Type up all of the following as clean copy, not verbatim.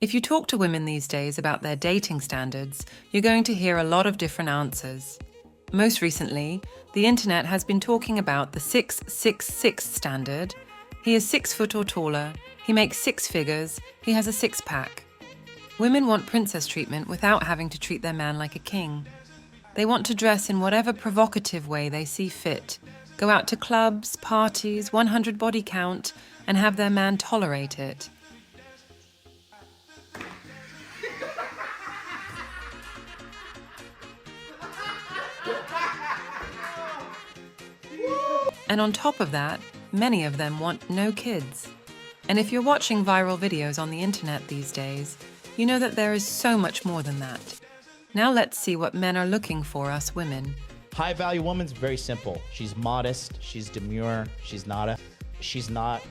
If you talk to women these days about their dating standards, you're going to hear a lot of different answers. Most recently, the internet has been talking about the 666 standard. He is 6 foot or taller, he makes 6 figures, he has a six-pack. Women want princess treatment without having to treat their man like a king. They want to dress in whatever provocative way they see fit, go out to clubs, parties, 100 body count, and have their man tolerate it. And on top of that, many of them want no kids. And if you're watching viral videos on the internet these days, you know that there is so much more than that. Now let's see what men are looking for us women. High-value woman's very simple. She's modest, she's demure, she's not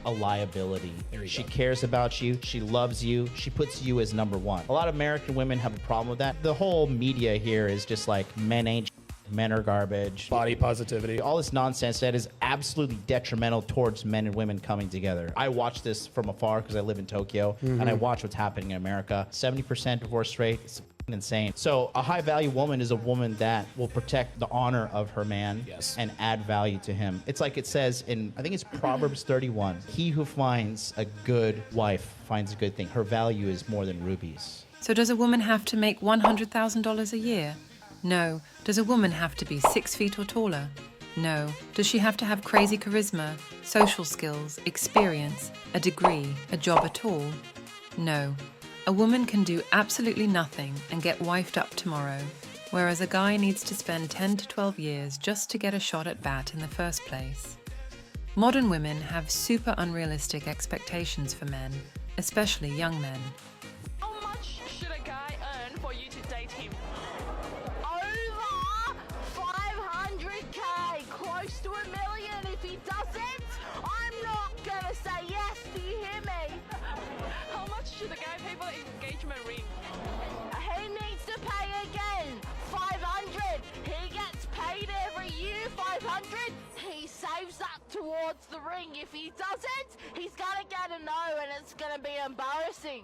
a liability. She cares about you, she loves you, she puts you as number one. A lot of American women have a problem with that. The whole media here is just like, men ain't men are garbage. Body positivity. All this nonsense that is absolutely detrimental towards men and women coming together. I watch this from afar because I live in Tokyo, and I watch what's happening in America. 70% divorce rate. It's insane. So a high-value woman is a woman that will protect the honor of her man and add value to him. It's like it says in, I think it's Proverbs 31, he who finds a good wife finds a good thing. Her value is more than rubies. So does a woman have to make $100,000 a year? No. Does a woman have to be 6 feet or taller? No. Does she have to have crazy charisma, social skills, experience, a degree, a job at all? No. A woman can do absolutely nothing and get wifed up tomorrow, whereas a guy needs to spend 10 to 12 years just to get a shot at bat in the first place. Modern women have super unrealistic expectations for men, especially young men. How much should a guy earn for you to date him? Over 500k, close to $1 million. If he doesn't, I'm not gonna say yes. Do you hear me? How much should a guy pay for an engagement ring? He needs to pay again. 500. He gets paid every year. 500. He saves that towards the ring. If he doesn't, he's gonna get a no, and it's gonna be embarrassing.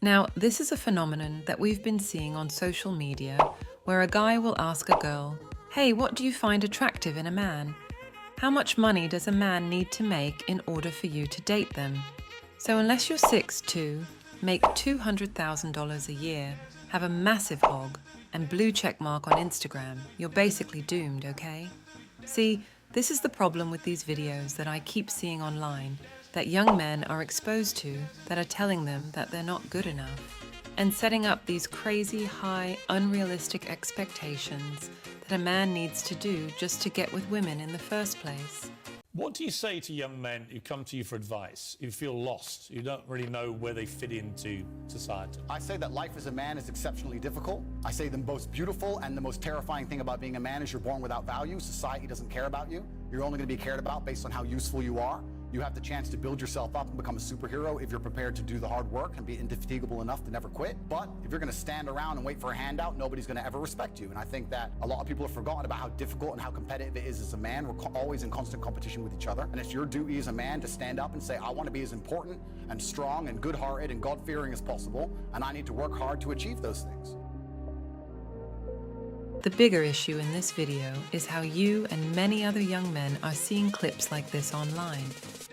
Now, this is a phenomenon that we've been seeing on social media, where a guy will ask a girl, "Hey, what do you find attractive in a man? How much money does a man need to make in order for you to date them?" So unless you're 6'2", make $200,000 a year, have a massive hog, and blue check mark on Instagram, you're basically doomed, okay? See, this is the problem with these videos that I keep seeing online, that young men are exposed to that are telling them that they're not good enough, and setting up these crazy, high, unrealistic expectations that a man needs to do just to get with women in the first place. What do you say to young men who come to you for advice, who feel lost, who don't really know where they fit into society? I say that life as a man is exceptionally difficult. I say the most beautiful and the most terrifying thing about being a man is you're born without value. Society doesn't care about you. You're only going to be cared about based on how useful you are. You have the chance to build yourself up and become a superhero if you're prepared to do the hard work and be indefatigable enough to never quit. But if you're going to stand around and wait for a handout, nobody's going to ever respect you. And I think that a lot of people have forgotten about how difficult and how competitive it is as a man. We're always in constant competition with each other. And it's your duty as a man to stand up and say, I want to be as important and strong and good-hearted and God-fearing as possible. And I need to work hard to achieve those things. The bigger issue in this video is how you and many other young men are seeing clips like this online,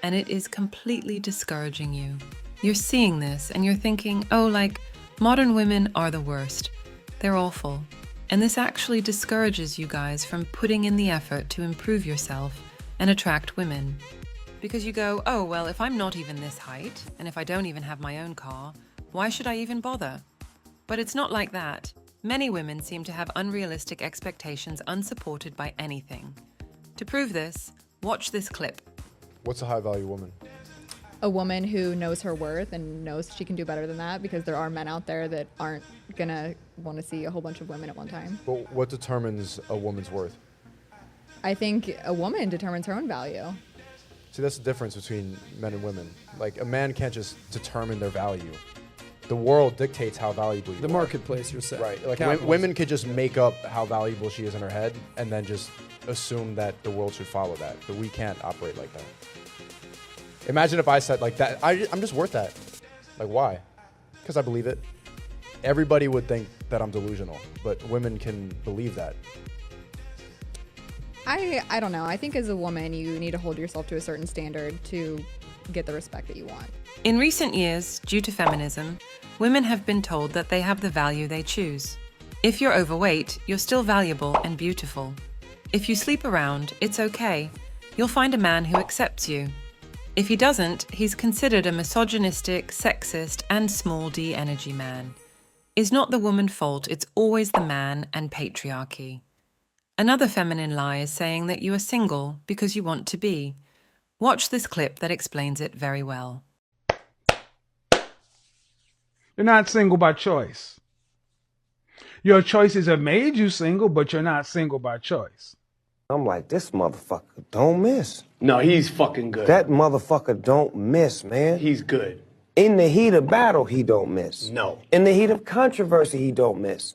and it is completely discouraging you. You're seeing this and you're thinking, oh, like, modern women are the worst. They're awful. And this actually discourages you guys from putting in the effort to improve yourself and attract women. Because you go, oh, well, if I'm not even this height, and if I don't even have my own car, why should I even bother? But it's not like that. Many women seem to have unrealistic expectations unsupported by anything. To prove this, watch this clip. What's a high-value woman? A woman who knows her worth and knows she can do better than that, because there are men out there that aren't gonna want to see a whole bunch of women at one time. But what determines a woman's worth? I think a woman determines her own value. See, that's the difference between men and women. Like, a man can't just determine their value. The world dictates how valuable you are. The marketplace, you're saying. Right. Like, women could just make up how valuable she is in her head and then just assume that the world should follow that. But we can't operate like that. Imagine if I said like that, I'm just worth that. Like, why? Because I believe it. Everybody would think that I'm delusional, but women can believe that. I don't know. I think as a woman, you need to hold yourself to a certain standard to get the respect that you want. In recent years, due to feminism, women have been told that they have the value they choose. If you're overweight, you're still valuable and beautiful. If you sleep around, it's okay. You'll find a man who accepts you. If he doesn't, he's considered a misogynistic, sexist, and small d energy man. Is not the woman's fault, it's always the man and patriarchy. Another feminine lie is saying that you are single because you want to be. Watch this clip that explains it very well. You're not single by choice. Your choices have made you single, but you're not single by choice. I'm like, this motherfucker don't miss. No, he's fucking good. That motherfucker don't miss, man. He's good. In the heat of battle, he don't miss. No. In the heat of controversy, he don't miss.